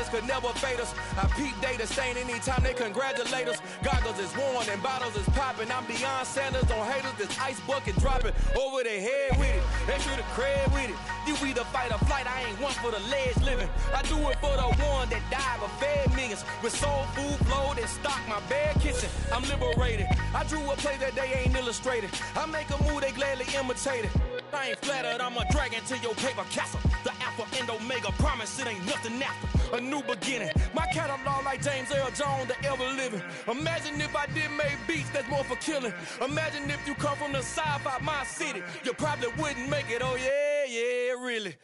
haters could never fade us. I peep data stain anytime they congratulate us. Goggles is worn and bottles is popping. I'm Deion Sanders on haters, this ice bucket dropping over their head with it. They should have cred with it. You either fight or flight, I ain't one for the ledge living. I do it for the one that died but fed millions. With soul food flowed and stock my bad kitchen. I'm liberated. I drew a play that they ain't illustrated. I make a move they gladly imitated. I ain't flattered, I'm a dragon to your paper castle. The Alpha and Omega, promise it ain't nothing after. A new beginning. My catalog like James Earl Jones, the ever living. Imagine if I did make beats that's more for killing. Imagine if you come from the south out my city. You probably wouldn't make it, oh yeah, really.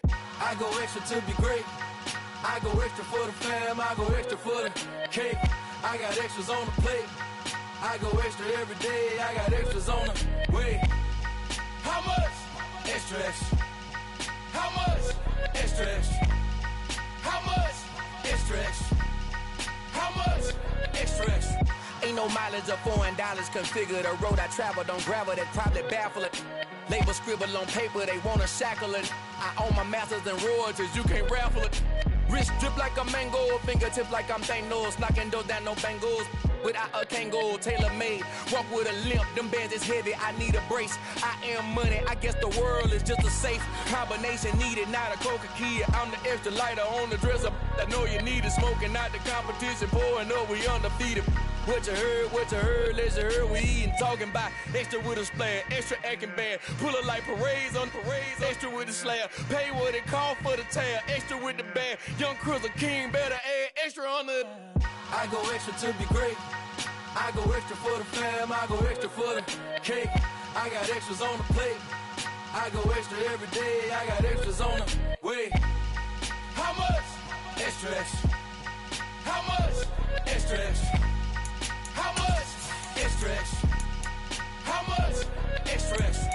I go extra to be great. I go extra for the fam, I go extra for the cake. I got extras on the plate. I go extra every day, I got extras on the way. How much? Extra, extra. How much? Extra, extra. How much? Extra, extra. How much? Extra, extra. Ain't no mileage of $4 configure the road I travel. Don't gravel that probably baffle it. Label scribble on paper, they wanna shackle it. I own my masters and royalties, you can't raffle it. Wrist drip like a mango, fingertips like I'm Thanos. Knocking doors down, no bangles. Without a Kango, tailor-made. Walk with a limp, them bands is heavy, I need a brace. I am money, I guess the world is just a safe combination needed, not a coca key. I'm the extra lighter on the dresser. I know you need it, smoking out the competition, pouring up, we undefeated. What you heard, let's you heard, we eating, talking about extra with a splash, extra acting bad, pull it like parades on parades, extra with the slab, pay what it cost for the tab, extra with the bag, young Chris a king, better add extra on the. I go extra to be great, I go extra for the fam, I go extra for the cake, I got extras on the plate, I go extra every day, I got extras on the way. How much? Extra, extra. How much? Extra, extra. How much? Extra, extra. How much? Extra, extra.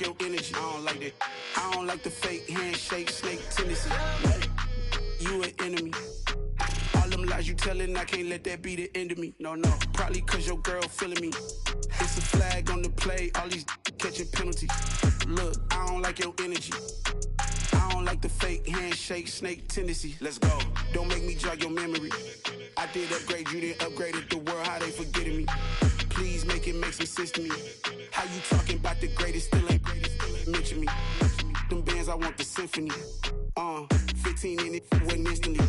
Your energy, I don't like that. I don't like the fake handshake, snake tendency. You an enemy. All them lies you telling, I can't let that be the end of me. No, probably cause your girl feeling me. It's a flag on the play, all these catching penalties. Look, I don't like your energy. I don't like the fake handshake, snake tendency. Let's go. Don't make me jog your memory. I did upgrade, you didn't upgrade it. The world, how they forgetting me. Please make it make some sense to me. How you talking about the greatest, still ain't greatest, still ain't mention me. Them bands, I want the symphony. 15 in it, wasn't instantly.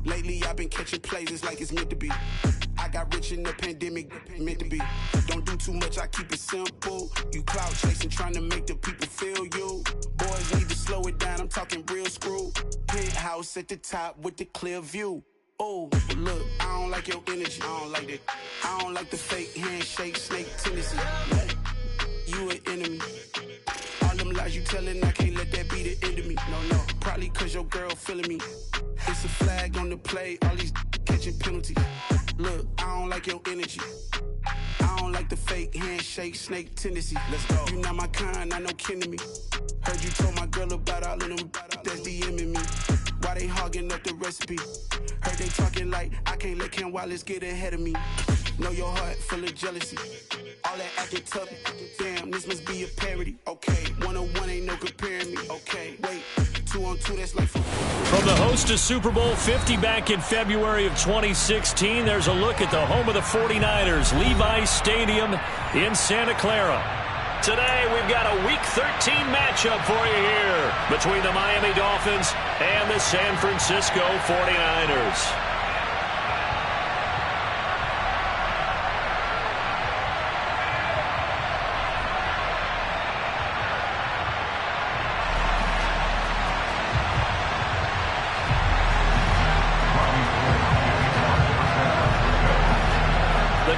Lately I've been catching plays, it's like it's meant to be. I got rich in the pandemic, meant to be. Don't do too much, I keep it simple. You clout chasing, trying to make the people feel you. Boys need to slow it down, I'm talking real screw. Penthouse at the top with the clear view. Oh, look, I don't like your energy, I don't like that. I don't like the fake handshake, snake tendency. You an enemy. All them lies you telling, I can't let that be the end of me. No, probably cause your girl feeling me. It's a flag on the play, all these catching penalties. Look, I don't like your energy. I don't like the fake handshake, snake tendency. Let's go. You not my kind, I know kin to me. Heard you told my girl about all of them that's DMing me. Why they hogging up the recipe? Heard they talking like I can't let Ken Wallace get ahead of me. Know your heart full of jealousy. All that acting tough. Damn, this must be a parody. Okay, 101 ain't no comparing me. Okay, wait, 2-on-2, that's like From the host of Super Bowl 50 back in February of 2016, there's a look at the home of the 49ers, Levi's Stadium in Santa Clara. Today, we've got a Week 13 matchup for you here between the Miami Dolphins and the San Francisco 49ers.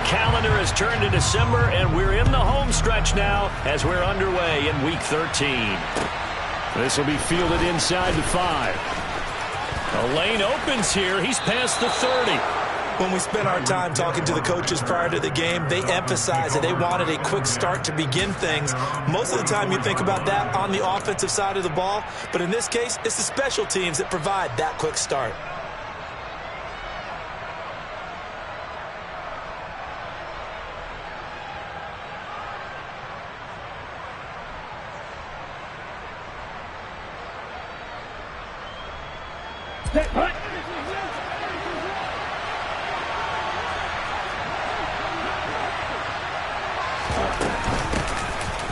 Calendar has turned to December, and we're in the home stretch now as we're underway in Week 13. This will be fielded inside the 5. A lane opens here. He's past the 30. When we spent our time talking to the coaches prior to the game, they emphasized that they wanted a quick start to begin things. Most of the time you think about that on the offensive side of the ball, but in this case, it's the special teams that provide that quick start.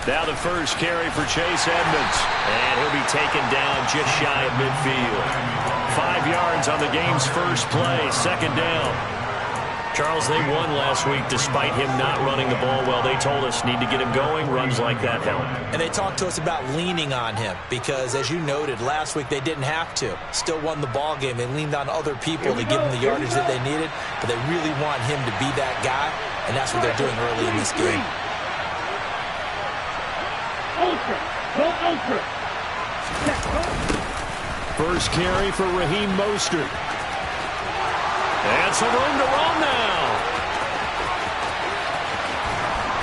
Now the first carry for Chase Edmonds. And he'll be taken down just shy of midfield. 5 yards on the game's first play, second down. Charles, they won last week despite him not running the ball well. They told us need to get him going. Runs like that help. And they talked to us about leaning on him because, as you noted, last week they didn't have to. Still won the ball game. They leaned on other people to give them the yardage that they needed, but they really want him to be that guy, and that's what they're doing early in this game. First carry for Raheem Mostert. And some room to run now.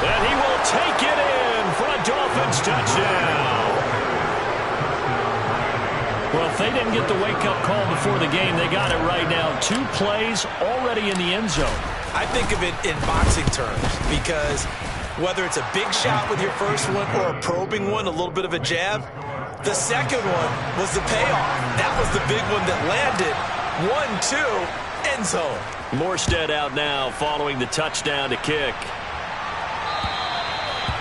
And he will take it in for a Dolphins touchdown. Well, if they didn't get the wake-up call before the game, they got it right now. 2 plays already in the end zone. I think of it in boxing terms because whether it's a big shot with your first one or a probing one, a little bit of a jab, the second one was the payoff. That was the big one that landed. 1-2, end zone. Morstead out now following the touchdown to kick.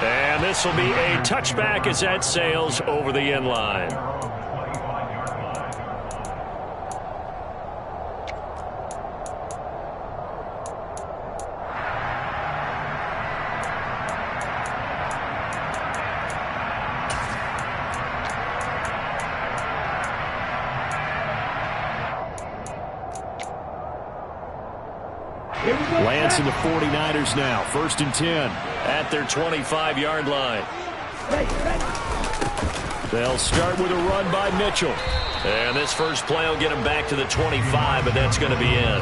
And this will be a touchback as that sails over the end line. Lance and the 49ers now. 1st and 10 at their 25-yard line. They'll start with a run by Mitchell. And this first play will get him back to the 25, but that's going to be in.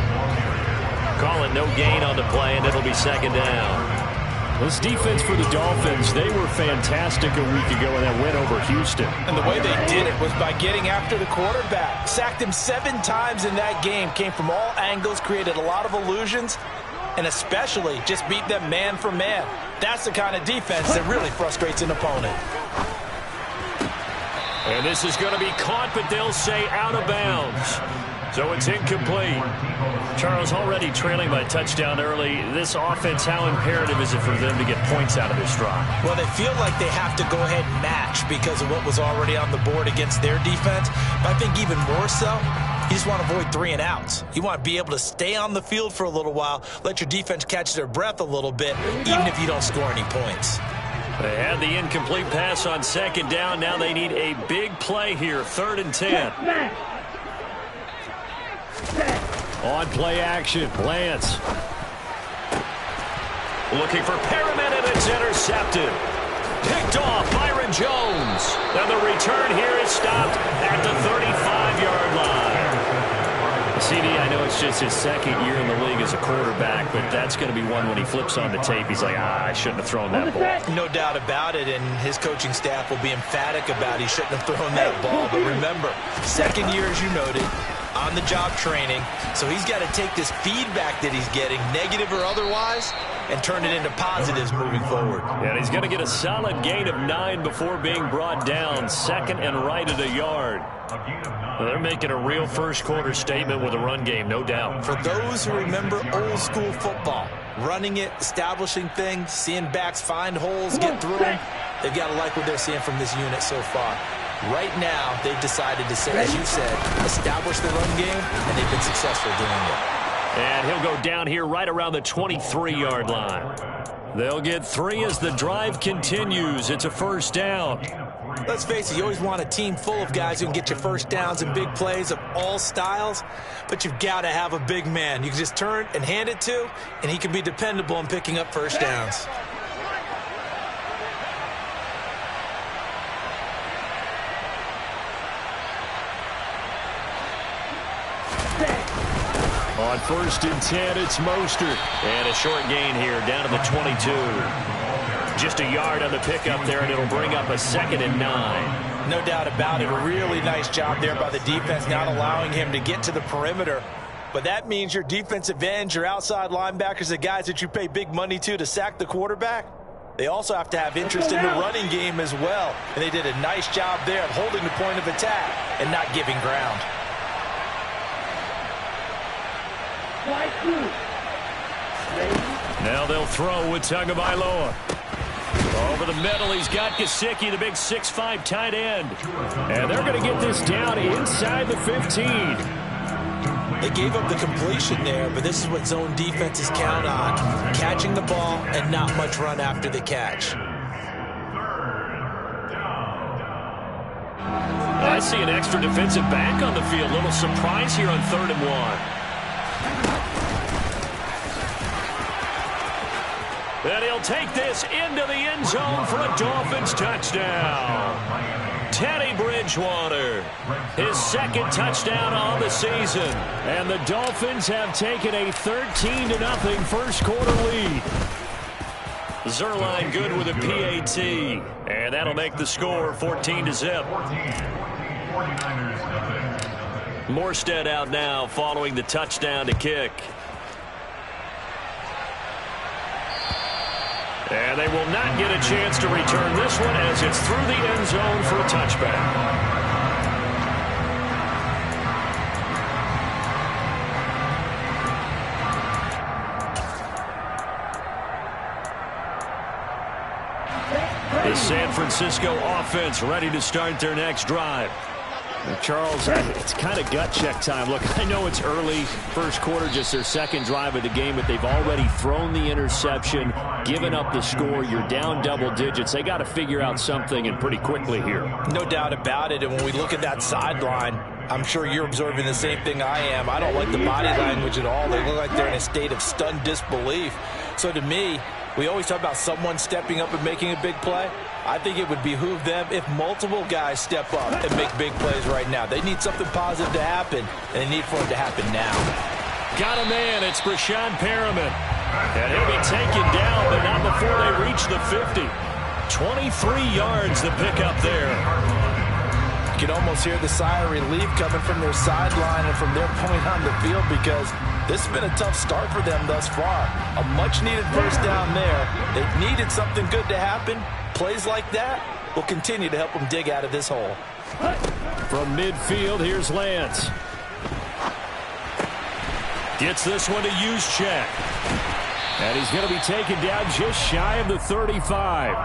Call it no gain on the play, and it'll be second down. This defense for the Dolphins, they were fantastic a week ago in that win over Houston. And the way they did it was by getting after the quarterback. Sacked him 7 times in that game. Came from all angles, created a lot of illusions, and especially just beat them man for man. That's the kind of defense that really frustrates an opponent. And this is going to be caught, but they'll say out of bounds. So it's incomplete. Charles, already trailing by a touchdown early. This offense, how imperative is it for them to get points out of this drive? Well, they feel like they have to go ahead and match because of what was already on the board against their defense. But I think even more so, you just want to avoid 3 and outs. You want to be able to stay on the field for a little while, let your defense catch their breath a little bit, even if you don't score any points. They had the incomplete pass on second down. Now they need a big play here, 3rd and 10. On play action, Lance. Looking for Perriman, and it's intercepted. Picked off, Byron Jones. And the return here is stopped at the 35-yard line. CD, I know it's just his 2nd year in the league as a quarterback, but that's going to be one when he flips on the tape. He's like, I shouldn't have thrown that ball. No doubt about it, and his coaching staff will be emphatic about he shouldn't have thrown that ball. But remember, 2nd year, as you noted, on-the-job training, so he's got to take this feedback that he's getting, negative or otherwise, and turn it into positives moving forward. And he's going to get a solid gain of 9 before being brought down. 2nd and right at a yard. Well, they're making a real first-quarter statement with a run game, no doubt. For those who remember old-school football, running it, establishing things, seeing backs find holes, get through them, they've got to like what they're seeing from this unit so far. Right now, they've decided to say, as you said, establish the run game, and they've been successful doing it. And he'll go down here right around the 23-yard line. They'll get 3 as the drive continues. It's a first down. Let's face it, you always want a team full of guys who can get you first downs and big plays of all styles, but you've got to have a big man. You can just turn and hand it to, and he can be dependable in picking up first downs. On 1st and 10, it's Mostert. And a short gain here, down to the 22. Just a yard on the pickup there, and it'll bring up a 2nd and 9. No doubt about it. A really nice job there by the defense, not allowing him to get to the perimeter. But that means your defensive ends, your outside linebackers, the guys that you pay big money to sack the quarterback, they also have to have interest in the running game as well. And they did a nice job there of holding the point of attack and not giving ground. Now they'll throw with Tagovailoa. Over the middle, he's got Gesicki, the big 6'5" tight end. And they're going to get this down inside the 15. They gave up the completion there, but this is what zone defenses count on. Catching the ball and not much run after the catch. I see an extra defensive back on the field. Little surprise here on 3rd and 1. And he'll take this into the end zone for a Dolphins touchdown. Teddy Bridgewater, his 2nd touchdown on the season. And the Dolphins have taken a 13-0 first quarter lead. Zerline good with a PAT. And that'll make the score 14-0. Morstead out now following the touchdown to kick. And they will not get a chance to return this one as it's through the end zone for a touchback. The San Francisco offense ready to start their next drive. Charles, it's kind of gut check time. Look, I know it's early, first quarter, just their 2nd drive of the game, but they've already thrown the interception, given up the score. You're down double digits. They got to figure out something, and pretty quickly here. No doubt about it, and when we look at that sideline, I'm sure you're observing the same thing I am. I don't like the body language at all. They look like they're in a state of stunned disbelief. So to me, we always talk about someone stepping up and making a big play. I think it would behoove them if multiple guys step up and make big plays right now. They need something positive to happen, and they need for it to happen now. Got a man. It's Brashad Perriman. And he'll be taken down, but not before they reach the 50. 23 yards the pickup there. You can almost hear the sigh of relief coming from their sideline and from their point on the field, because this has been a tough start for them thus far. A much-needed first down there. They've needed something good to happen. Plays like that will continue to help them dig out of this hole. From midfield, here's Lance. Gets this one to Juszczyk. And he's going to be taken down just shy of the 35.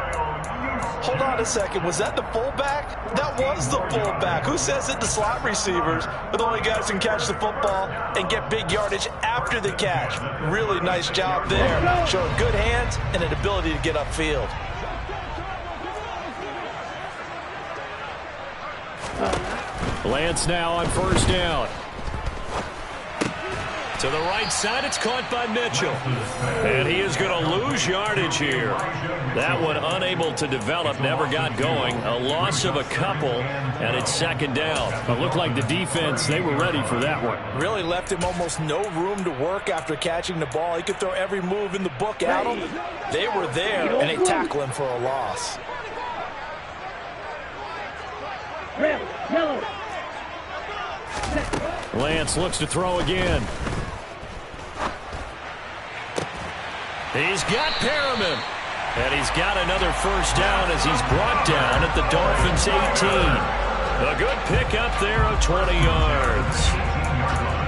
Hold on a second. Was that the fullback? That was the fullback. Who says it? The slot receivers are the only guys who can catch the football and get big yardage after the catch. Really nice job there. Showing good hands and an ability to get upfield. Lance now on 1st down. To the right side, it's caught by Mitchell. And he is going to lose yardage here. That one unable to develop, never got going. A loss of a couple, and it's 2nd down. It looked like the defense, they were ready for that one. Really left him almost no room to work after catching the ball. He could throw every move in the book at him. They were there, and they tackle him for a loss. Lance looks to throw again. He's got Perriman. And he's got another first down as he's brought down at the Dolphins' 18. A good pickup there of 20 yards.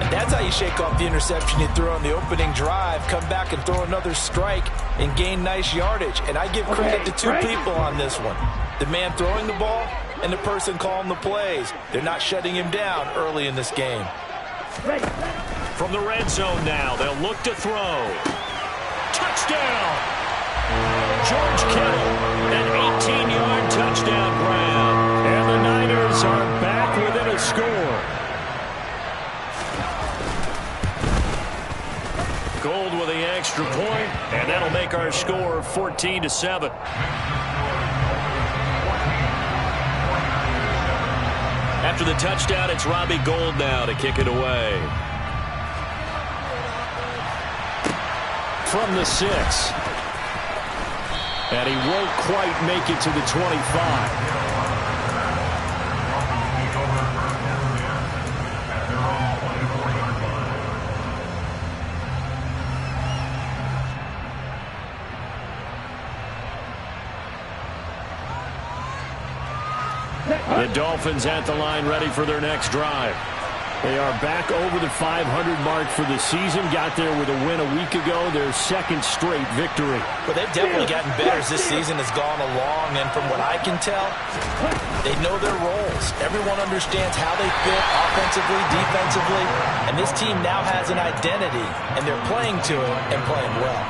And that's how you shake off the interception you threw on the opening drive. Come back and throw another strike and gain nice yardage. And I give credit to two people on this one. The man throwing the ball and the person calling the plays. They're not shutting him down early in this game. From the red zone now, they'll look to throw. Touchdown! George Kittle, an 18-yard touchdown grab. And the Niners are back within a score. Gold with the extra point, and that'll make our score 14-7. After the touchdown, it's Robbie Gould now to kick it away. from the 6. And he won't quite make it to the 25. The Dolphins at the line ready for their next drive. They are back over the 500 mark for the season. Got there with a win a week ago. Their second straight victory. Well, they've definitely gotten better as this season has gone along. And from what I can tell, they know their roles. Everyone understands how they fit offensively, defensively. And this team now has an identity. And they're playing to it and playing well.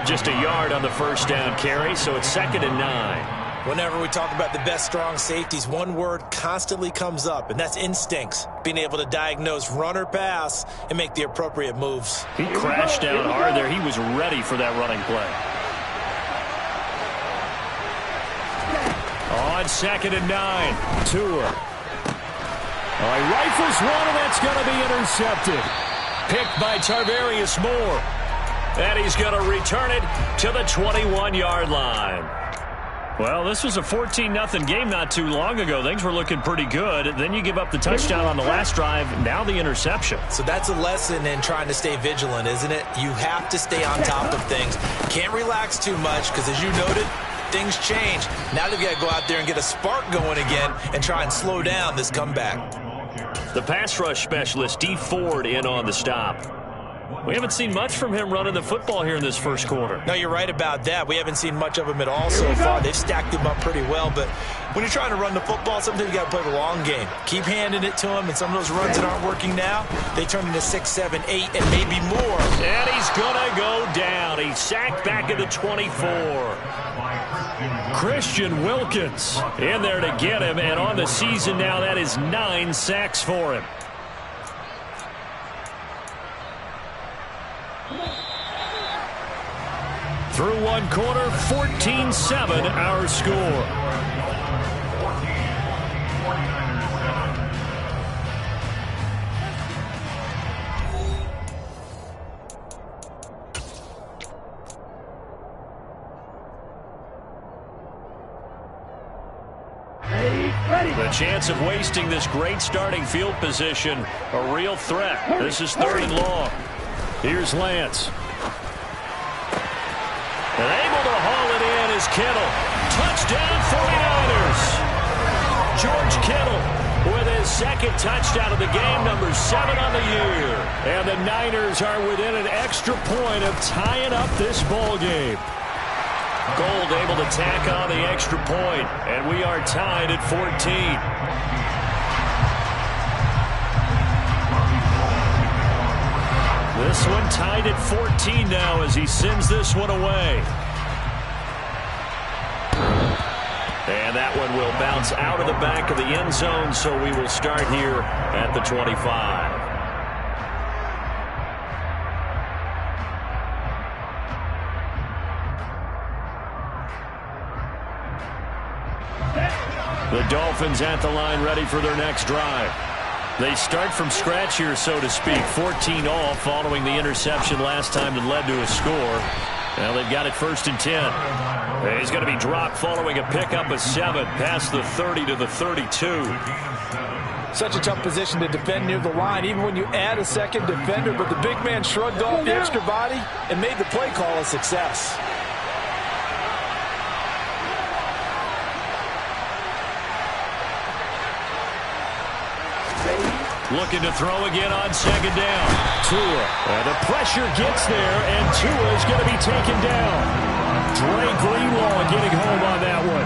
Just a yard on the first down carry, so it's 2nd and 9. Whenever we talk about the best strong safeties, one word constantly comes up, and that's instincts. Being able to diagnose run or pass and make the appropriate moves. He crashed down hard there. He was ready for that running play. On 2nd and 9, Tua. He rifles one, and that's going to be intercepted. Picked by Tarvarius Moore. And he's going to return it to the 21-yard line. Well, this was a 14-0 game not too long ago. Things were looking pretty good. Then you give up the touchdown on the last drive. Now the interception. So that's a lesson in trying to stay vigilant, isn't it? You have to stay on top of things. Can't relax too much because, as you noted, things change. Now they've got to go out there and get a spark going again and try and slow down this comeback. The pass rush specialist, D. Ford, in on the stop. We haven't seen much from him running the football here in this first quarter. No, you're right about that. We haven't seen much of him at all so far. They've stacked him up pretty well, but when you're trying to run the football, sometimes you got to play the long game. Keep handing it to him, and some of those runs that aren't working now, they turn into 6, 7, 8, and maybe more. And he's going to go down. He's sacked back at the 24. Christian Wilkins in there to get him, and on the season now, that is 9 sacks for him. Through one quarter, 14-7 our score. The chance of wasting this great starting field position, a real threat. This is 3rd and long. Here's Lance. And able to haul it in is Kittle. Touchdown 49ers. George Kittle with his second touchdown of the game, number 7 on the year. And the Niners are within an extra point of tying up this ball game. Gold able to tack on the extra point, and we are tied at 14. This one tied at 14 now as he sends this one away. And that one will bounce out of the back of the end zone, so we will start here at the 25. The Dolphins at the line ready for their next drive. They start from scratch here, so to speak. 14 all following the interception last time that led to a score. Now they've got it 1st and 10. And he's going to be dropped following a pickup of 7 past the 30 to the 32. Such a tough position to defend near the line, even when you add a second defender. But the big man shrugged off the extra body and made the play call a success. Looking to throw again on 2nd down. Tua. The pressure gets there, and Tua is going to be taken down. Dre Greenlaw getting home on that one.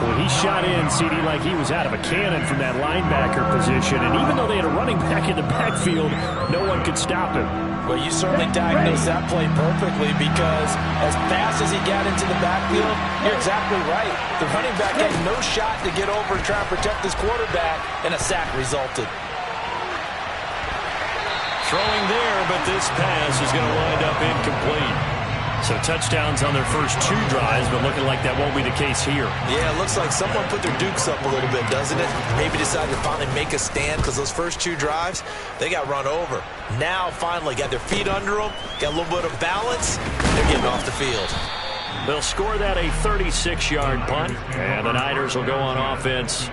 Well, he shot in, CD, like he was out of a cannon from that linebacker position. And even though they had a running back in the backfield, no one could stop him. Well, you certainly diagnosed that play perfectly because as fast as he got into the backfield, you're exactly right. The running back had no shot to get over and try and protect his quarterback, and a sack resulted. Throwing there, but this pass is going to wind up incomplete. So touchdowns on their first 2 drives, but looking like that won't be the case here. Yeah, it looks like someone put their dukes up a little bit, doesn't it? Maybe decided to finally make a stand because those first 2 drives, they got run over. Now, finally, got their feet under them, got a little bit of balance, they're getting off the field. They'll score that a 36-yard punt, and the Niners will go on offense,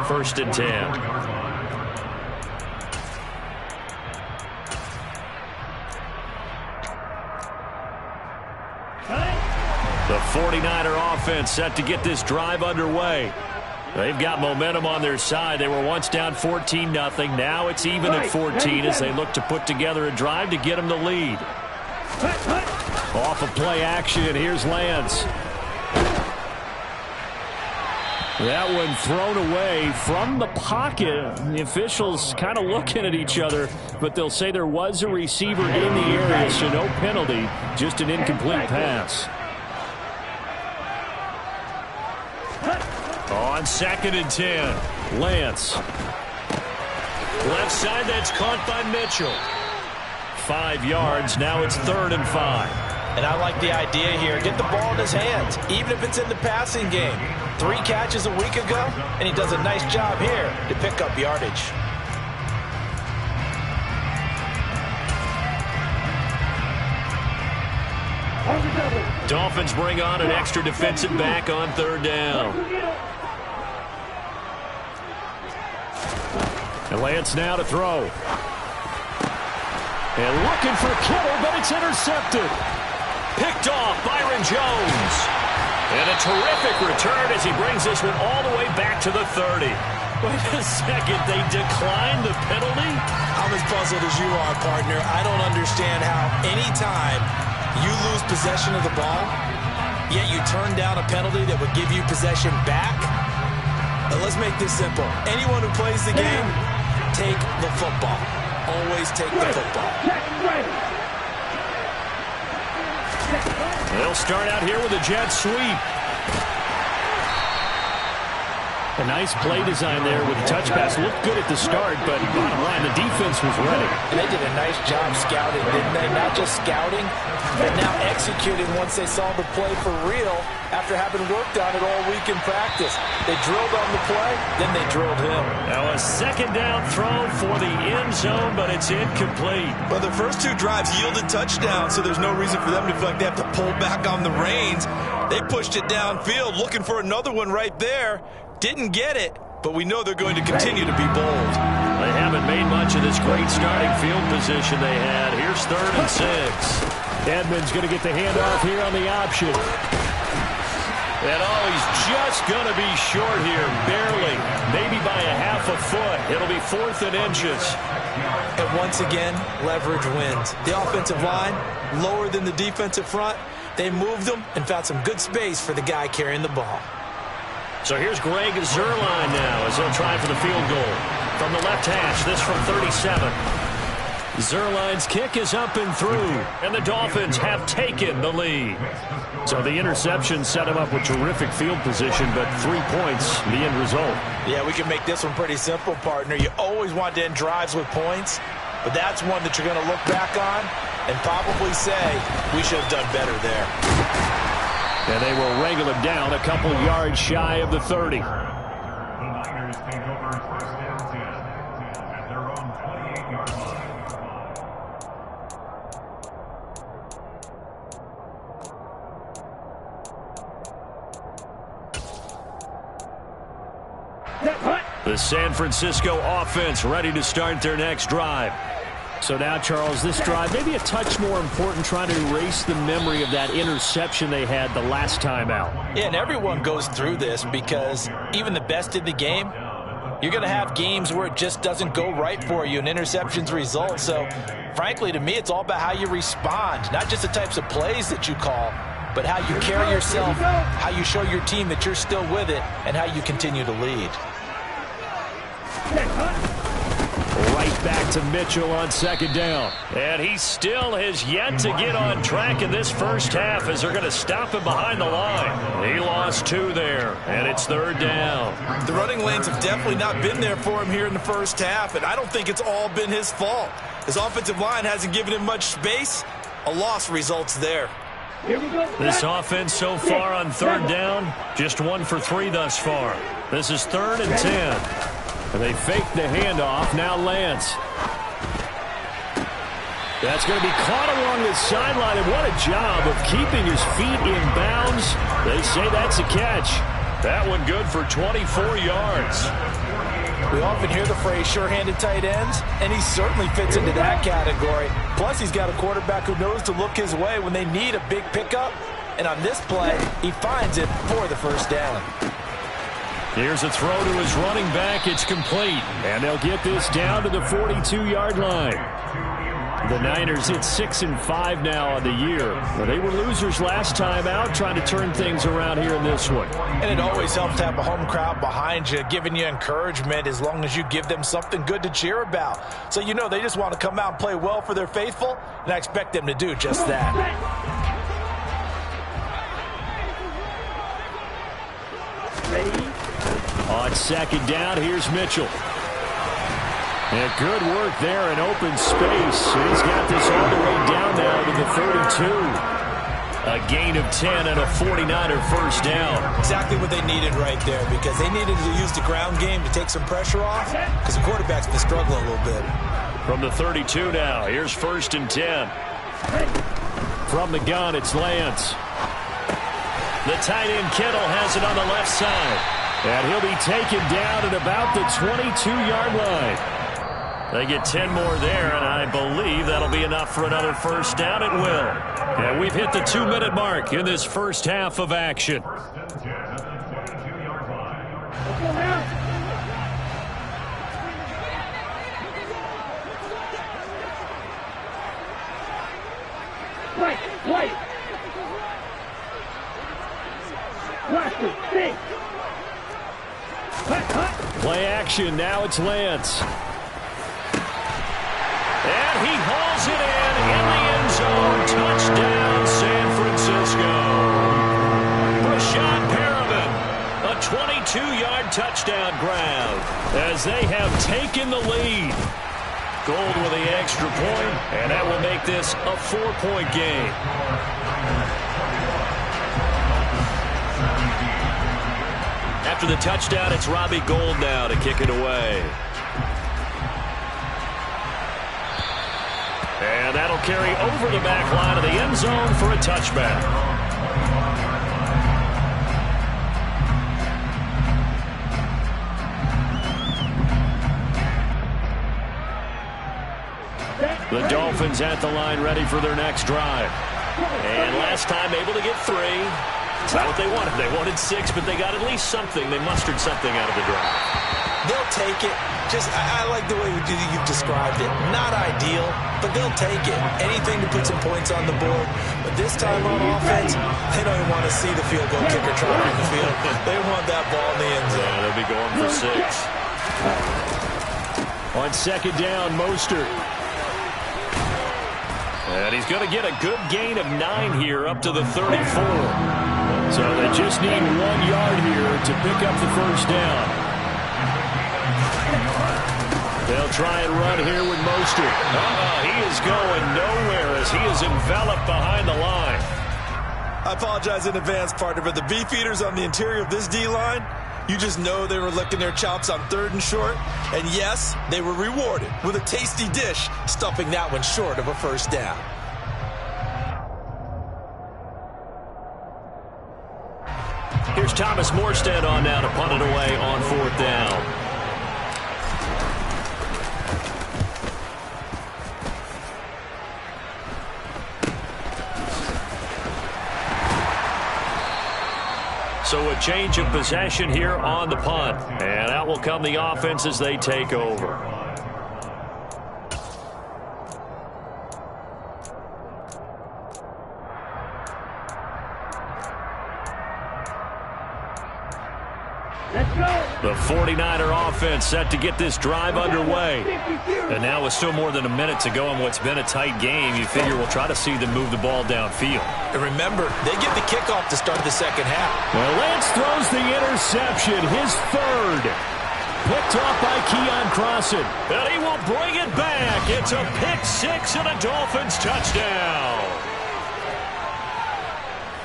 1st and 10. The 49er offense set to get this drive underway. They've got momentum on their side. They were once down 14-0. Now it's even at 14 as they look to put together a drive to get them the lead. Off of play action, here's Lance. That one thrown away from the pocket. The officials kind of looking at each other, but they'll say there was a receiver in the area, so no penalty, just an incomplete pass. On 2nd and 10, Lance. Left side, that's caught by Mitchell. 5 yards, now it's 3rd and 5. And I like the idea here. Get the ball in his hands, even if it's in the passing game. 3 catches a week ago, and he does a nice job here to pick up yardage. Dolphins bring on an extra defensive back on 3rd down. And Lance now to throw. And looking for Kittle, but it's intercepted. Picked off Byron Jones. And a terrific return as he brings this one all the way back to the 30. Wait a second, they declined the penalty? I'm as puzzled as you are, partner. I don't understand how any time you lose possession of the ball, yet you turn down a penalty that would give you possession back. Let's make this simple. Anyone who plays the game, take the football. Always take the football. They'll start out here with a jet sweep. A nice play design there with the touch pass. Looked good at the start, but bottom line, the defense was ready. And they did a nice job scouting, didn't they? Not just scouting, but now executing once they saw the play for real after having worked on it all week in practice. They drilled on the play, then they drilled him. Now a 2nd down throw for the end zone, but it's incomplete. Well, their first 2 drives yielded touchdowns, so there's no reason for them to feel like they have to pull back on the reins. They pushed it downfield, looking for another one right there. Didn't get it, but we know they're going to continue to be bold. They haven't made much of this great starting field position they had. Here's 3rd and 6. Edmonds going to get the handoff here on the option. And he's just going to be short here, barely, maybe by a half a foot. It'll be 4th and inches. And once again, leverage wins. The offensive line, lower than the defensive front. They moved them and found some good space for the guy carrying the ball. So here's Greg Zuerlein now as he'll try for the field goal. From the left hash, this from 37. Zuerlein's kick is up and through, and the Dolphins have taken the lead. So the interception set him up with terrific field position, but 3 points, the end result. Yeah, we can make this one pretty simple, partner. You always want to end drives with points, but that's one that you're going to look back on and probably say, we should have done better there. And they will wrangle him down a couple yards shy of the 30. The Niners take over 1st and 10 at their own 28-yard line. The San Francisco offense ready to start their next drive. So now, Charles, this drive maybe a touch more important, trying to erase the memory of that interception they had the last time out. Yeah, and everyone goes through this because even the best in the game, you're going to have games where it just doesn't go right for you and interceptions result. So, frankly, to me, it's all about how you respond, not just the types of plays that you call, but how you carry yourself, how you show your team that you're still with it, and how you continue to lead. Right back to Mitchell on 2nd down. And he still has yet to get on track in this first half as they're going to stop him behind the line. He lost 2 there, and it's 3rd down. The running lanes have definitely not been there for him here in the first half, and I don't think it's all been his fault. His offensive line hasn't given him much space. A loss results there. This offense so far on third down, just 1 for 3 thus far. This is 3rd and 10. And they fake the handoff. Now Lance. That's going to be caught along the sideline, and what a job of keeping his feet in bounds. They say that's a catch. That one good for 24 yards. We often hear the phrase sure-handed tight ends, and he certainly fits into that category. Plus, he's got a quarterback who knows to look his way when they need a big pickup. And on this play, he finds it for the first down. Here's a throw to his running back. It's complete. And they'll get this down to the 42-yard line. The Niners hit 6-5 now on the year. Well, they were losers last time out, trying to turn things around here in this one. And it always helps to have a home crowd behind you, giving you encouragement as long as you give them something good to cheer about. So you know they just want to come out and play well for their faithful, and I expect them to do just that. On second down, here's Mitchell. And good work there in open space. He's got this all the way down now to the 32. A gain of 10 and a 49er first down. Exactly what they needed right there, because they needed to use the ground game to take some pressure off, because the quarterback's been struggling a little bit. From the 32 now, here's 1st and 10. From the gun, it's Lance. The tight end Kittle has it on the left side. And he'll be taken down at about the 22-yard line. They get 10 more there, and I believe that'll be enough for another first down. It will. And we've hit the 2-minute mark in this first half of action. Play action. Now it's Lance. And he hauls it in the end zone. Touchdown, San Francisco. Brashad Perriman, a 22-yard touchdown grab as they have taken the lead. Gold with the extra point, and that will make this a 4-point game. After the touchdown, it's Robbie Gould now to kick it away. And that'll carry over the back line of the end zone for a touchback. The Dolphins at the line ready for their next drive. And last time able to get 3. It's not what they wanted. They wanted 6, but they got at least something. They mustered something out of the drive. They'll take it. I like the way you've described it. Not ideal, but they'll take it. Anything to put some points on the board. But this time on offense, they don't even want to see the field goal kicker trying on the field. They want that ball in the end zone. Yeah, they'll be going for 6. On second down, Mostert. And he's going to get a good gain of 9 here up to the 34. So they just need 1 yard here to pick up the first down. They'll try and run here with Mostert. He is going nowhere as he is enveloped behind the line. I apologize in advance, partner, but the beefeaters on the interior of this D-line, you just know they were licking their chops on 3rd and short. And yes, they were rewarded with a tasty dish, stuffing that one short of a first down. Here's Thomas Morstead on now to punt it away on 4th down. So a change of possession here on the punt. And out will come the offense as they take over. The 49er offense set to get this drive underway. And now with still more than a minute to go in what's been a tight game, you figure we'll try to see them move the ball downfield. And remember, they get the kickoff to start the second half. Well, Lance throws the interception, his 3rd. Picked off by Keon Crossan. And he will bring it back. It's a pick 6 and a Dolphins touchdown.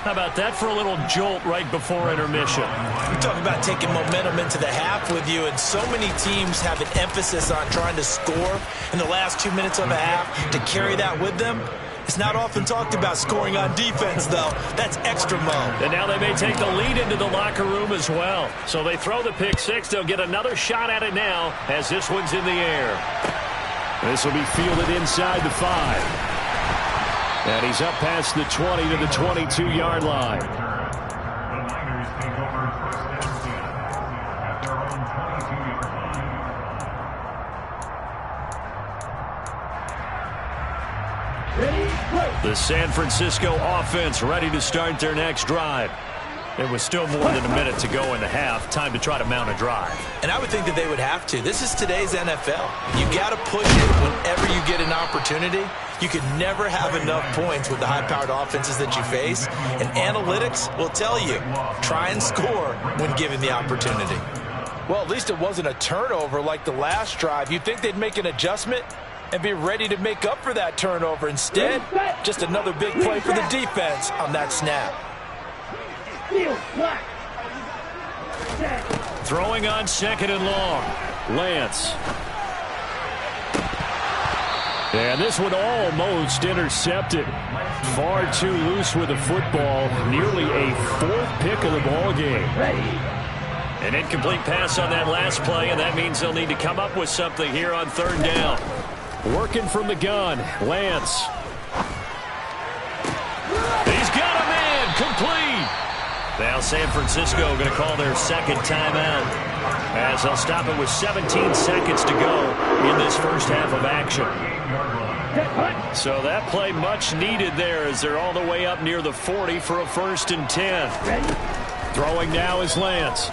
How about that for a little jolt right before intermission? We talk about taking momentum into the half with you, and so many teams have an emphasis on trying to score in the last 2 minutes of a half to carry that with them. It's not often talked about scoring on defense, though. That's extra mode. And now they may take the lead into the locker room as well. So they throw the pick six. They'll get another shot at it now as this one's in the air. This will be fielded inside the 5. And he's up past the 20 to the 22-yard line. The Niners take over first and 10 at their own 22-yard line. The San Francisco offense ready to start their next drive. There was still more than a minute to go in the half. Time to try to mount a drive. And I would think that they would have to. This is today's NFL. You got to push it whenever you get an opportunity. You could never have enough points with the high-powered offenses that you face. And analytics will tell you, try and score when given the opportunity. Well, at least it wasn't a turnover like the last drive. You'd think they'd make an adjustment and be ready to make up for that turnover. Instead, just another big play for the defense on that snap. Throwing on second and long. Lance. And this one almost intercepted. Far too loose with the football. Nearly a 4th pick of the ball game. An incomplete pass on that last play, and that means they'll need to come up with something here on 3rd down. Working from the gun. Lance. He's got a man. Complete. Now San Francisco going to call their second timeout as they'll stop it with 17 seconds to go in this first half of action. So that play much needed there as they're all the way up near the 40 for a 1st and 10. Throwing now is Lance.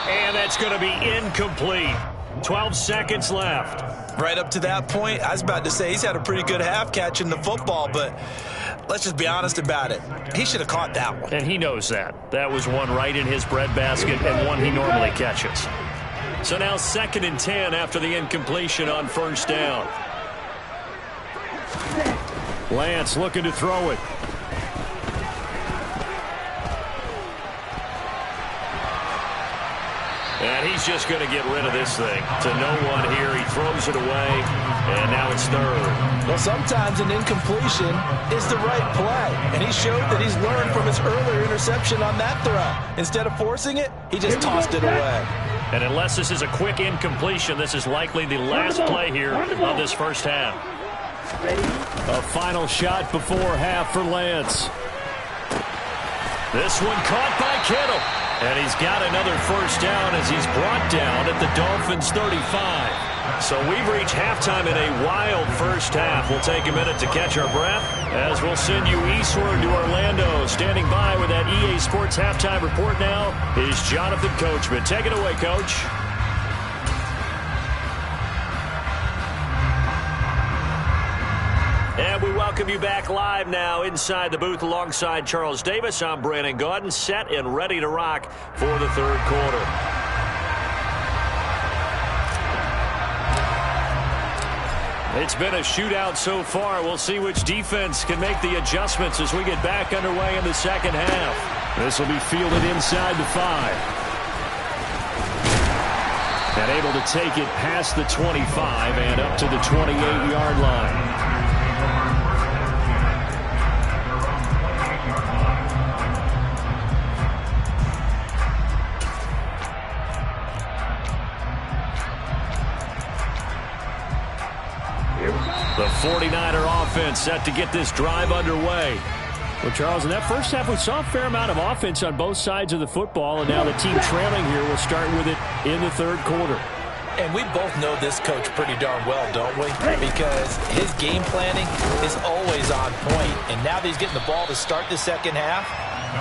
And that's going to be incomplete. 12 seconds left. Right up to that point, I was about to say he's had a pretty good half catching the football, but let's just be honest about it. He should have caught that one. And he knows that. That was one right in his breadbasket and one he normally catches. So now 2nd and 10 after the incompletion on 1st down. Lance looking to throw it. And he's just going to get rid of this thing. To no one here. He throws it away. And now it's 3rd. Well, sometimes an incompletion is the right play. And he showed that he's learned from his earlier interception on that throw. Instead of forcing it, he just tossed it away. And unless this is a quick incompletion, this is likely the last play here of this first half. A final shot before half for Lance. This one caught by Kittle. And he's got another 1st down as he's brought down at the Dolphins' 35. So we've reached halftime in a wild first half. We'll take a minute to catch our breath as we'll send you eastward to Orlando. Standing by with that EA Sports halftime report now is Jonathan Coachman. Take it away, Coach. And we welcome you back live now inside the booth alongside Charles Davis. I'm Brandon Gaudin, set and ready to rock for the 3rd quarter. It's been a shootout so far. We'll see which defense can make the adjustments as we get back underway in the 2nd half. This will be fielded inside the 5. And able to take it past the 25 and up to the 28-yard line. The 49er offense set to get this drive underway. Well, Charles, in that first half, we saw a fair amount of offense on both sides of the football, and now the team trailing here will start with it in the 3rd quarter. And we both know this coach pretty darn well, don't we? Because his game planning is always on point. And now that he's getting the ball to start the 2nd half,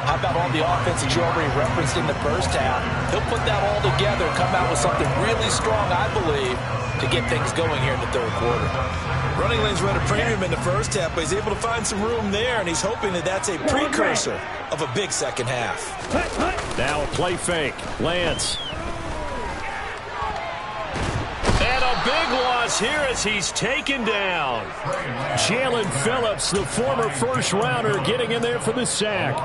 how about all the offense that you already referenced in the first half? He'll put that all together, come out with something really strong, I believe, to get things going here in the 3rd quarter. Running lanes run a premium in the first half, but he's able to find some room there, and he's hoping that that's a precursor of a big 2nd half. Now a play fake. Lance. And a big loss is here as he's taken down. Jalen Phillips, the former first-rounder, getting in there for the sack.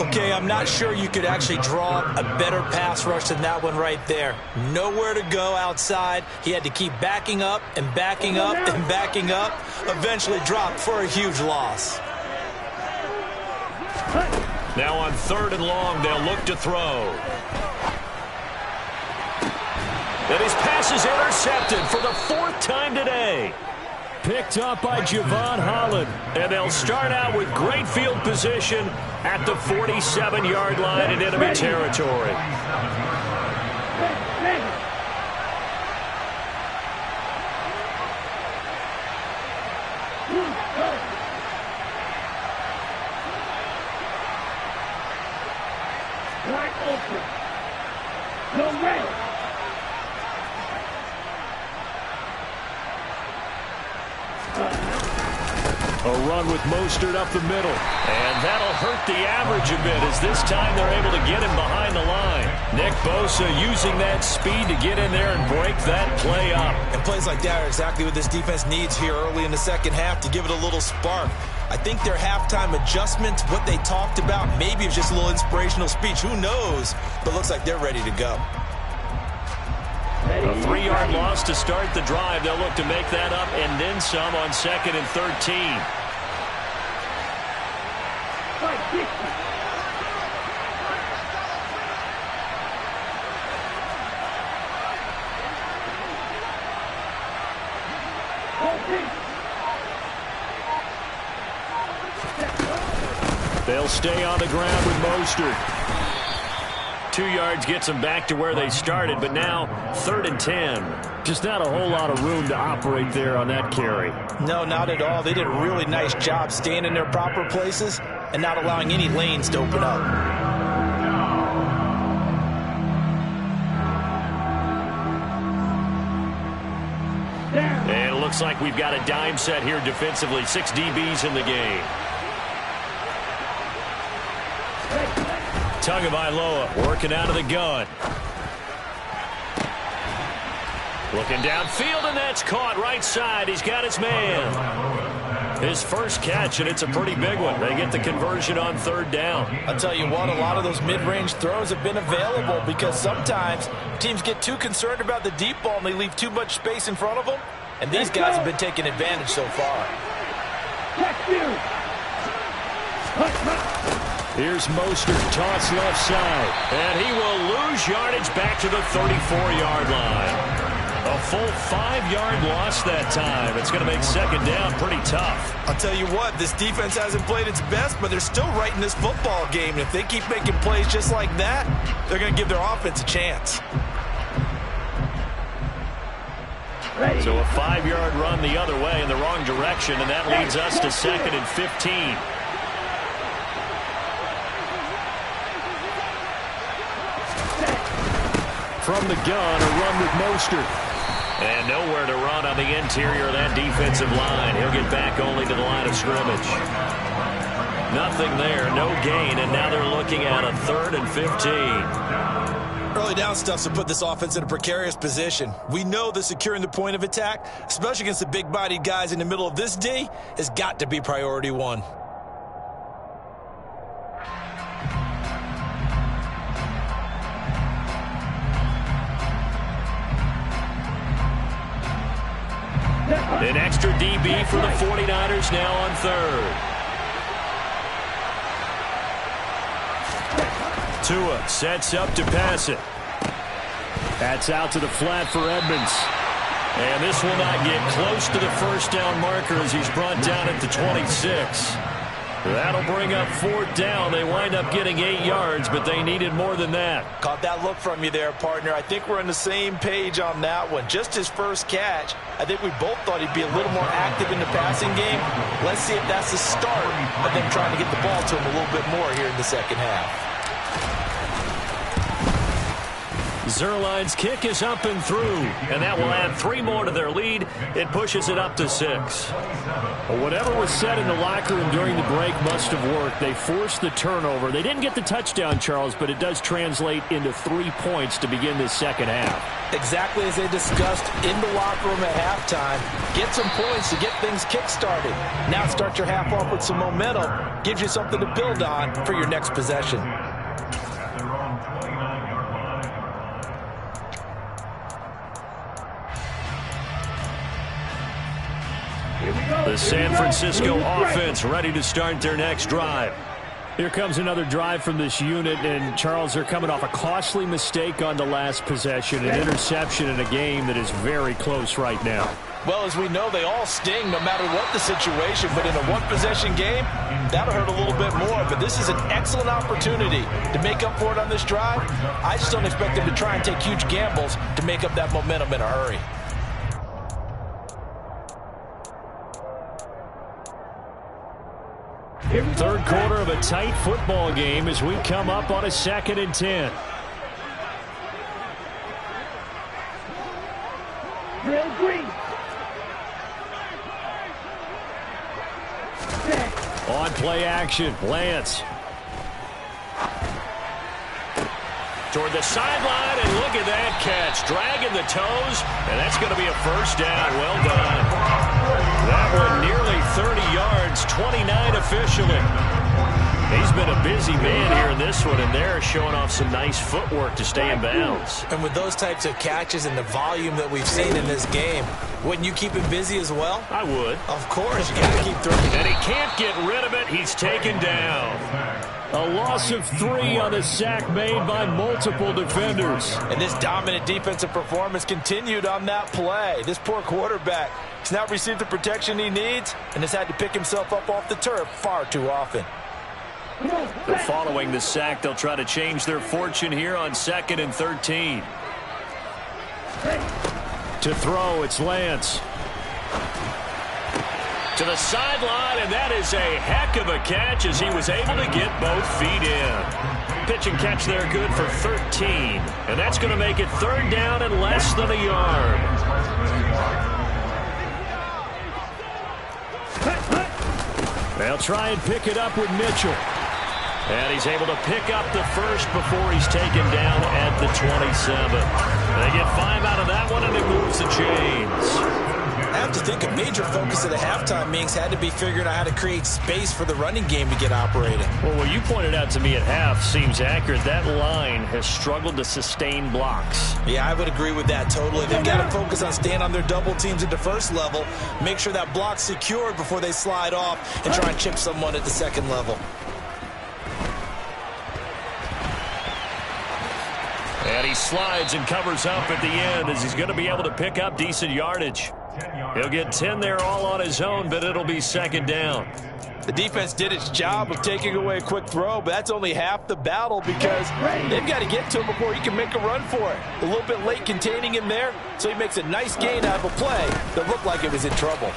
Okay, I'm not sure you could actually draw a better pass rush than that one right there. Nowhere to go outside. He had to keep backing up and backing up and backing up. Eventually dropped for a huge loss. Now on 3rd and long, they'll look to throw. And his pass is intercepted for the 4th time today. Picked up by Javon Holland. And they'll start out with great field position at the 47-yard line in enemy territory. A run with Mostert up the middle. And that'll hurt the average a bit as this time they're able to get him behind the line. Nick Bosa using that speed to get in there and break that play up. And plays like that are exactly what this defense needs here early in the second half to give it a little spark. I think their halftime adjustments, what they talked about, maybe it's just a little inspirational speech. Who knows? But looks like they're ready to go. A 3-yard loss to start the drive. They'll look to make that up and then some on 2nd and 13. They'll stay on the ground with Mostert. 2 yards gets them back to where they started, but now 3rd and 10. Just not a whole lot of room to operate there on that carry. No, not at all. They did a really nice job staying in their proper places and not allowing any lanes to open up. And it looks like we've got a dime set here defensively. 6 DBs in the game. Tagovailoa working out of the gun. Looking downfield, and that's caught right side. He's got his man. His first catch, and it's a pretty big one. They get the conversion on 3rd down. I'll tell you what, a lot of those mid-range throws have been available because sometimes teams get too concerned about the deep ball and they leave too much space in front of them. And these guys have been taking advantage so far. Here's Mostert, toss left side. And he will lose yardage back to the 34-yard line. A full 5-yard loss that time. It's going to make 2nd down pretty tough. I'll tell you what, this defense hasn't played its best, but they're still right in this football game. And if they keep making plays just like that, they're going to give their offense a chance. So a 5-yard run the other way in the wrong direction, and that leads us to 2nd and 15. From the gun, a run with Mostert. And nowhere to run on the interior of that defensive line. He'll get back only to the line of scrimmage. Nothing there, no gain, and now they're looking at a 3rd and 15. Early down stuff to put this offense in a precarious position. We know that securing the point of attack, especially against the big-bodied guys in the middle of this D, has got to be priority 1. An extra DB for the 49ers now on 3rd. Tua sets up to pass it. That's out to the flat for Edmonds. And this will not get close to the first down marker as he's brought down at the 26. That'll bring up 4th down. They wind up getting 8 yards, but they needed more than that. Caught that look from you there, partner. I think we're on the same page on that one. Just his first catch. I think we both thought he'd be a little more active in the passing game. Let's see if that's the start of them trying to get the ball to him a little bit more here in the second half. Zerline's kick is up and through, and that will add 3 more to their lead. It It pushes it up to 6. Well, whatever was said in the locker room during the break must have worked. They forced the turnover. They didn't get the touchdown, Charles, but it does translate into 3 points to begin this second half. Exactly as they discussed in the locker room at halftime. Get some points to get things kick-started. Now start your half off with some momentum. Gives you something to build on for your next possession. At their own 29-yard line. The San Francisco offense ready to start their next drive. Here comes another drive from this unit, and Charles, they're coming off a costly mistake on the last possession, an interception in a game that is very close right now. Well, as we know, they all sting no matter what the situation, but in a one-possession game, that'll hurt a little bit more. But this is an excellent opportunity to make up for it on this drive. I just don't expect them to try and take huge gambles to make up that momentum in a hurry. Third quarter of a tight football game as we come up on a 2nd and 10. On play action, Lance. Toward the sideline, and look at that catch. Dragging the toes, and that's going to be a first down. Well done. That one nearly 30 yards, 29 officially. He's been a busy man here in this one, and they're showing off some nice footwork to stay in bounds. And with those types of catches and the volume that we've seen in this game, wouldn't you keep him busy as well? I would. Of course, you got to keep throwing. And he can't get rid of it. He's taken down. A loss of 3 on the sack made by multiple defenders. And this dominant defensive performance continued on that play. This poor quarterback has not received the protection he needs and has had to pick himself up off the turf far too often. They're following the sack. They'll try to change their fortune here on 2nd and 13. To throw, it's Lance. To the sideline, and that is a heck of a catch as he was able to get both feet in. Pitch and catch there good for 13. And that's going to make it 3rd down and less than a yard. They'll try and pick it up with Mitchell. And he's able to pick up the first before he's taken down at the 27. They get 5 out of that one, and it moves the chains. I have to think a major focus of the halftime meetings had to be figuring out how to create space for the running game to get operating. Well, what you pointed out to me at half seems accurate. That line has struggled to sustain blocks. Yeah, I would agree with that totally. They've got to focus on staying on their double teams at the first level, make sure that block's secured before they slide off and try and chip someone at the second level. And he slides and covers up at the end as he's going to be able to pick up decent yardage. He'll get 10 there all on his own, but it'll be 2nd down. The defense did its job of taking away a quick throw, but that's only half the battle because they've got to get to him before he can make a run for it. A little bit late containing him there, so he makes a nice gain out of a play that looked like it was in trouble.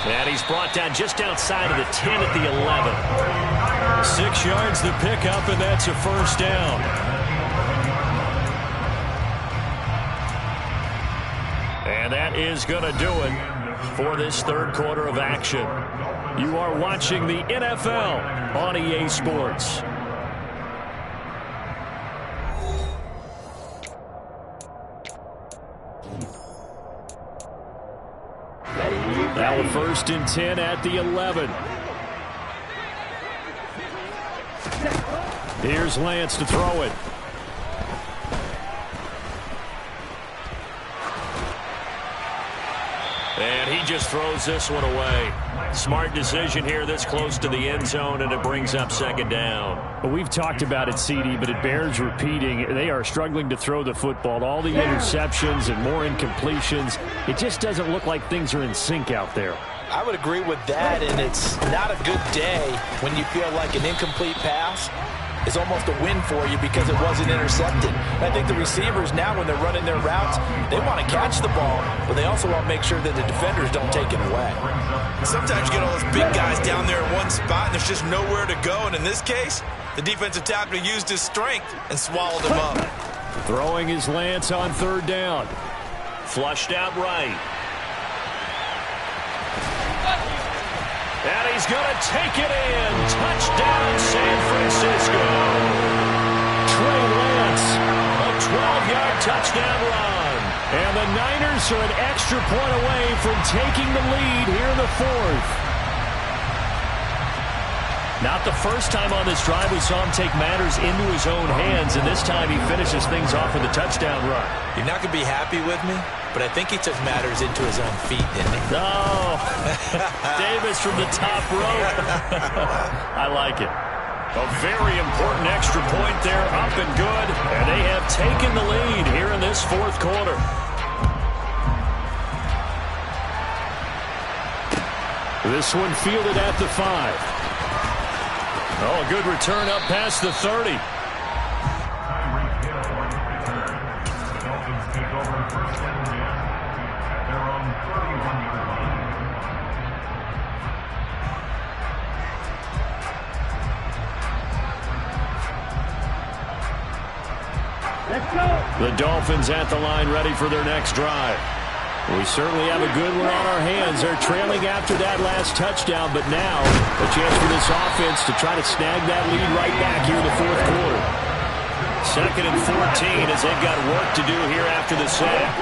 And he's brought down just outside of the 10 at the 11. 6 yards to pick up, and that's a first down. And that is going to do it for this third quarter of action. You are watching the NFL on EA Sports. Now a 1st and 10 at the 11. Here's Lance to throw it. And he just throws this one away. Smart decision here this close to the end zone, and it brings up 2nd down. Well, we've talked about it, CD, but it bears repeating. They are struggling to throw the football. All the interceptions and more incompletions. It just doesn't look like things are in sync out there. I would agree with that, and it's not a good day when you feel like an incomplete pass is almost a win for you because it wasn't intercepted. And I think the receivers now, when they're running their routes, they want to catch the ball, but they also want to make sure that the defenders don't take it away. Sometimes you get all those big guys down there in one spot, and there's just nowhere to go. And in this case, the defensive tackle used his strength and swallowed him up. Throwing his Lance on 3rd down. Flushed out right. And he's going to take it in. Touchdown, San Francisco. Trey Lance, a 12-yard touchdown run. And the Niners are an extra point away from taking the lead here in the fourth. Not the first time on this drive we saw him take matters into his own hands, and this time he finishes things off with a touchdown run. You're not going to be happy with me, but I think he took matters into his own feet, didn't he? No. Davis from the top rope. I like it. A very important extra point there, up and good, and they have taken the lead here in this fourth quarter. This one fielded at the 5. Oh, a good return up past the 30. Tyreek Hill return. The Dolphins take over first and 10 at their own 31-yard line. Let's go. The Dolphins at the line ready for their next drive. We certainly have a good one on our hands. They're trailing after that last touchdown, but now a chance for this offense to try to snag that lead right back here in the fourth quarter. 2nd and 14 as they've got work to do here after the sack.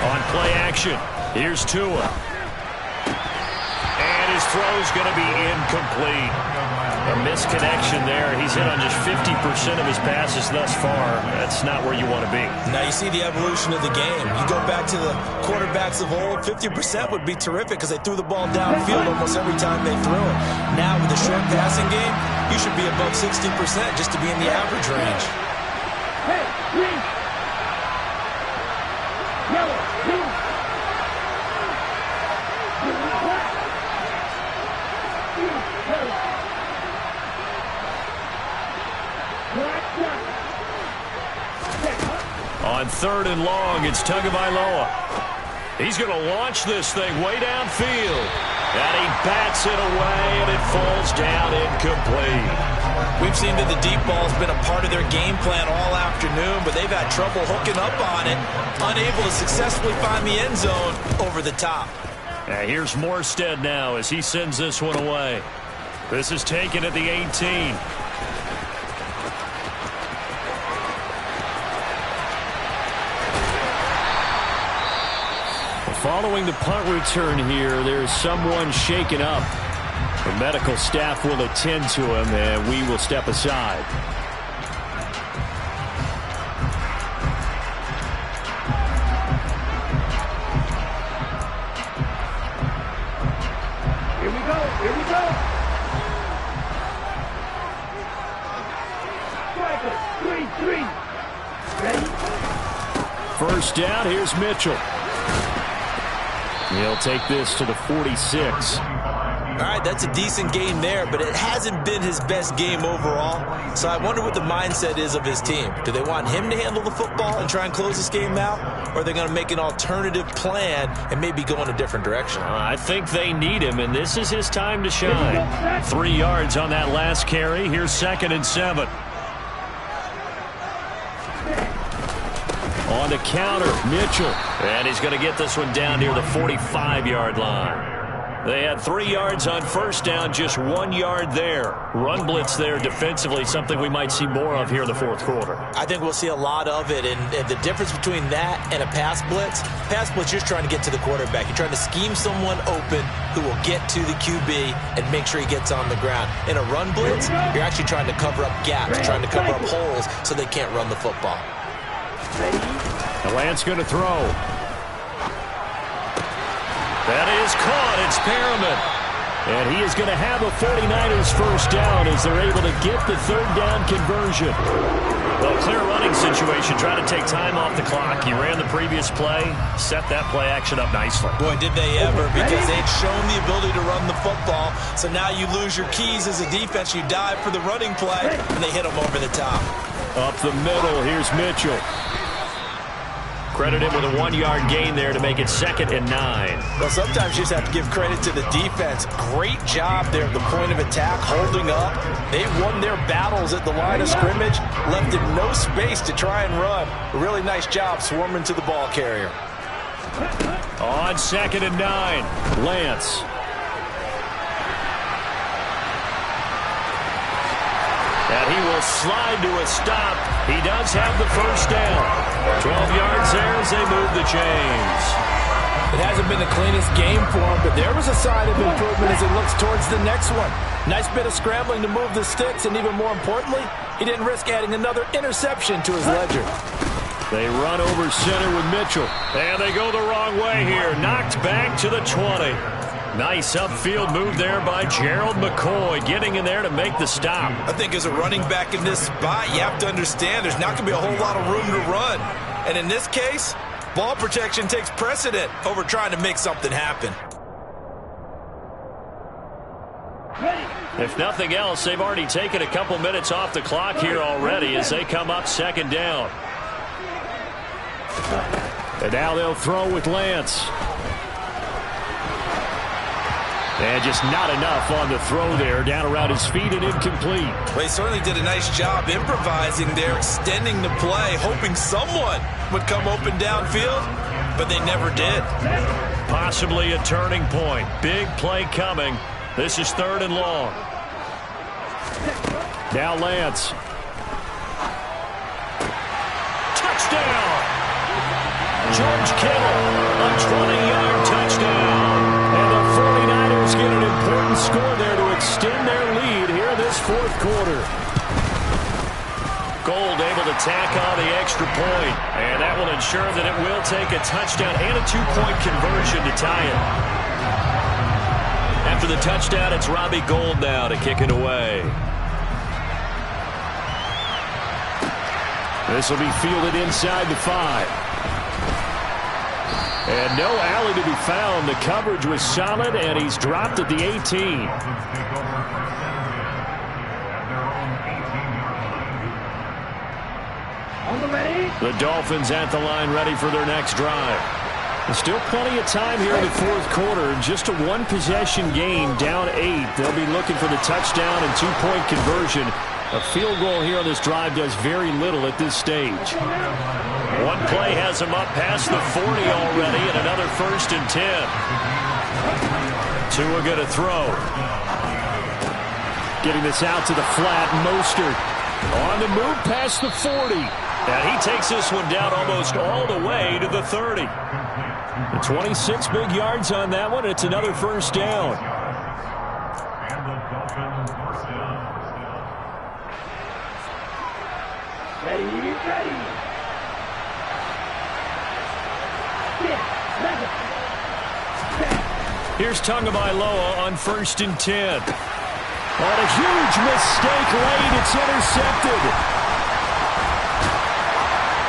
On play action, here's Tua. And his throw's going to be incomplete. A misconnection there. He's hit on just 50% of his passes thus far. That's not where you want to be. Now you see the evolution of the game. You go back to the quarterbacks of old, 50% would be terrific because they threw the ball downfield almost every time they threw it. Now with the short passing game, you should be above 60% just to be in the average range. Hey, green. Yellow, blue. On 3rd and long, it's Tagovailoa. He's going to launch this thing way downfield. And he bats it away, and it falls down incomplete. We've seen that the deep ball's been a part of their game plan all afternoon, but they've had trouble hooking up on it, unable to successfully find the end zone over the top. And here's Morstead now as he sends this one away. This is taken at the 18. Following the punt return here, there's someone shaken up. The medical staff will attend to him, and we will step aside. Here we go. Here we go. Striker, 3-3. Ready? First down, here's Mitchell. He'll take this to the 46. All right, that's a decent game there, but it hasn't been his best game overall. So I wonder what the mindset is of his team. Do they want him to handle the football and try and close this game out? Or are they going to make an alternative plan and maybe go in a different direction? I think they need him, and this is his time to shine. 3 yards on that last carry. Here's 2nd and 7. On the counter, Mitchell. And he's going to get this one down near the 45-yard line. They had 3 yards on first down, just 1 yard there. Run blitz there defensively, something we might see more of here in the fourth quarter. I think we'll see a lot of it, and the difference between that and a pass blitz, you're just trying to get to the quarterback. You're trying to scheme someone open who will get to the QB and make sure he gets on the ground. In a run blitz, you're actually trying to cover up gaps, trying to cover up holes so they can't run the football. The Lance going to throw. That is caught. It's Perriman. And he is going to have a 49ers first down as they're able to get the third down conversion. Well, clear running situation, trying to take time off the clock. He ran the previous play, set that play action up nicely. Boy, did they ever, because they'd shown the ability to run the football. So now you lose your keys as a defense. You dive for the running play, and they hit them over the top. Up the middle, here's Mitchell. Credit him with a 1-yard gain there to make it 2nd and 9. Well, sometimes you just have to give credit to the defense. Great job there at the point of attack, holding up. They won their battles at the line of scrimmage, left him no space to try and run. A really nice job swarming to the ball carrier. On 2nd and 9, Lance. And he will slide to a stop. He does have the first down. 12 yards there as they move the chains. It hasn't been the cleanest game for him, but there was a sign of improvement as he looks towards the next one. Nice bit of scrambling to move the sticks, and even more importantly, he didn't risk adding another interception to his ledger. They run over center with Mitchell. And they go the wrong way here. Knocked back to the 20. Nice upfield move there by Gerald McCoy, getting in there to make the stop. I think as a running back in this spot, you have to understand there's not going to be a whole lot of room to run. And in this case, ball protection takes precedent over trying to make something happen. If nothing else, they've already taken a couple minutes off the clock here already as they come up 2nd down. And now they'll throw with Lance. And just not enough on the throw there. Down around his feet and incomplete. Well, he certainly did a nice job improvising there, extending the play, hoping someone would come open downfield, but they never did. Possibly a turning point. Big play coming. This is 3rd and long. Now Lance. Touchdown! George Kittle, a 20-yard touchdown. And the 49ers get an important score there to extend their lead here this 4th quarter. Gold able to tack on the extra point, and that will ensure that it will take a touchdown and a 2-point conversion to tie it. After the touchdown, it's Robbie Gould now to kick it away. This will be fielded inside the 5. And no alley to be found. The coverage was solid, and he's dropped at the 18. The Dolphins at the line ready for their next drive. There's still plenty of time here in the 4th quarter. Just a 1-possession game, down 8. They'll be looking for the touchdown and 2-point conversion. A field goal here on this drive does very little at this stage. One play has him up past the 40 already, and another 1st and 10. Tua going to throw. Getting this out to the flat. Mostert on the move past the 40. And he takes this one down almost all the way to the 30. The 26 big yards on that one. It's another 1st down. Ready. Here's Tagovailoa on 1st and 10. On a huge mistake late, it's intercepted.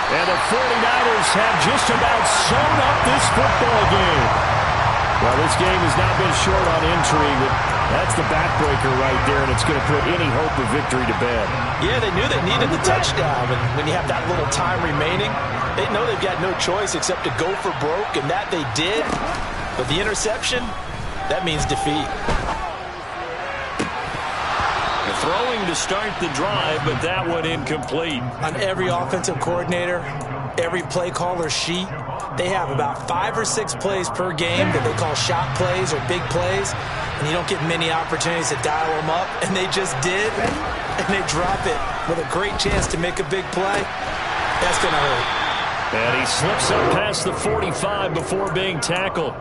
And the 49ers have just about sewn up this football game. Well, this game has not been short on intrigue, but that's the backbreaker right there, and it's going to put any hope of victory to bed. Yeah, they knew they needed the touchdown, and when you have that little time remaining, they know they've got no choice except to go for broke, and that they did. But the interception, that means defeat. Throwing to start the drive, but that one incomplete. On every offensive coordinator, every play caller sheet, they have about 5 or 6 plays per game that they call shot plays or big plays, and you don't get many opportunities to dial them up, and they just did, and they drop it with a great chance to make a big play. That's going to hurt. And he slips up past the 45 before being tackled.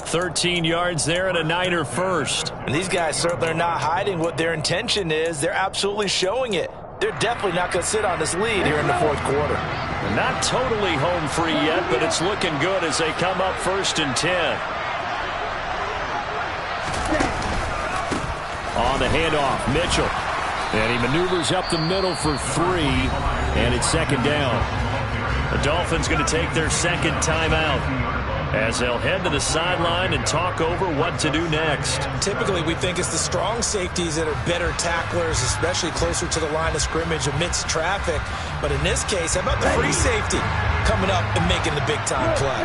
13 yards there and a Niner 1st. And these guys certainly are not hiding what their intention is. They're absolutely showing it. They're definitely not going to sit on this lead here in the 4th quarter. Not totally home free yet, but it's looking good as they come up 1st and 10. On the handoff, Mitchell. And he maneuvers up the middle for 3, and it's 2nd down. The Dolphins going to take their 2nd timeout as they'll head to the sideline and talk over what to do next. Typically, we think it's the strong safeties that are better tacklers, especially closer to the line of scrimmage amidst traffic. But in this case, how about the free safety? coming up and making the big-time play.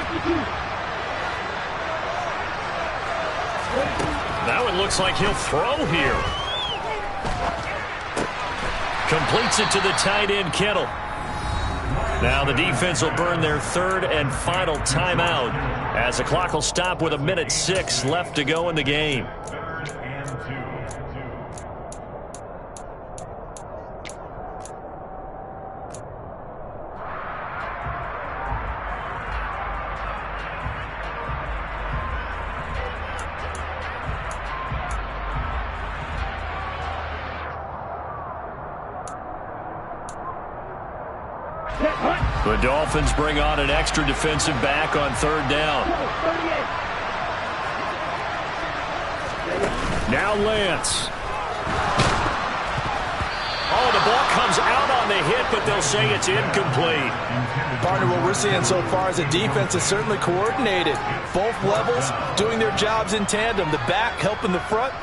Now it looks like he'll throw here. Completes it to the tight end, Kittle. Now the defense will burn their third and final timeout as the clock will stop with 1:06 left to go in the game. The Dolphins bring on an extra defensive back on third down. Now Lance. Oh, the ball comes out on the hit, but they'll say it's incomplete. Partner, what we're seeing so far is the defense is certainly coordinated. Both levels doing their jobs in tandem. The back helping the front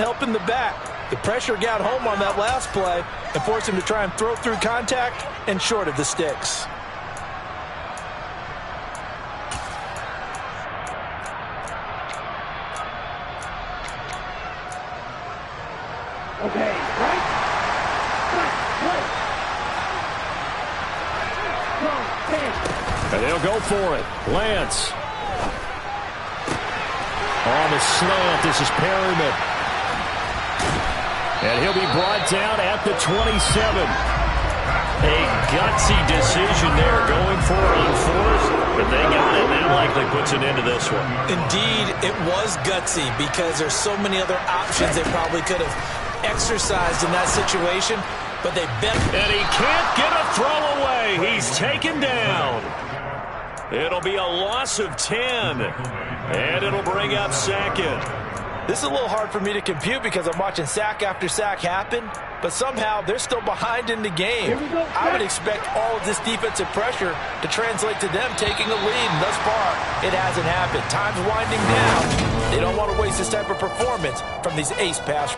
helping the back. The pressure got home on that last play and forced him to try and throw through contact and short of the sticks. Okay, right. And they'll go for it. Lance. On the slant, this is Perryman. And he'll be brought down at the 27. A gutsy decision there, going for it on fourth, but they got it. That likely puts an end to this one. Indeed, it was gutsy because there's so many other options they probably could have exercised in that situation, but they bet. And he can't get a throw away. He's taken down. It'll be a loss of 10, and it'll bring up second. This is a little hard for me to compute because I'm watching sack after sack happen, but somehow they're still behind in the game. I would expect all of this defensive pressure to translate to them taking a lead, and thus far, it hasn't happened. Time's winding down. They don't want to waste this type of performance from these ace pass.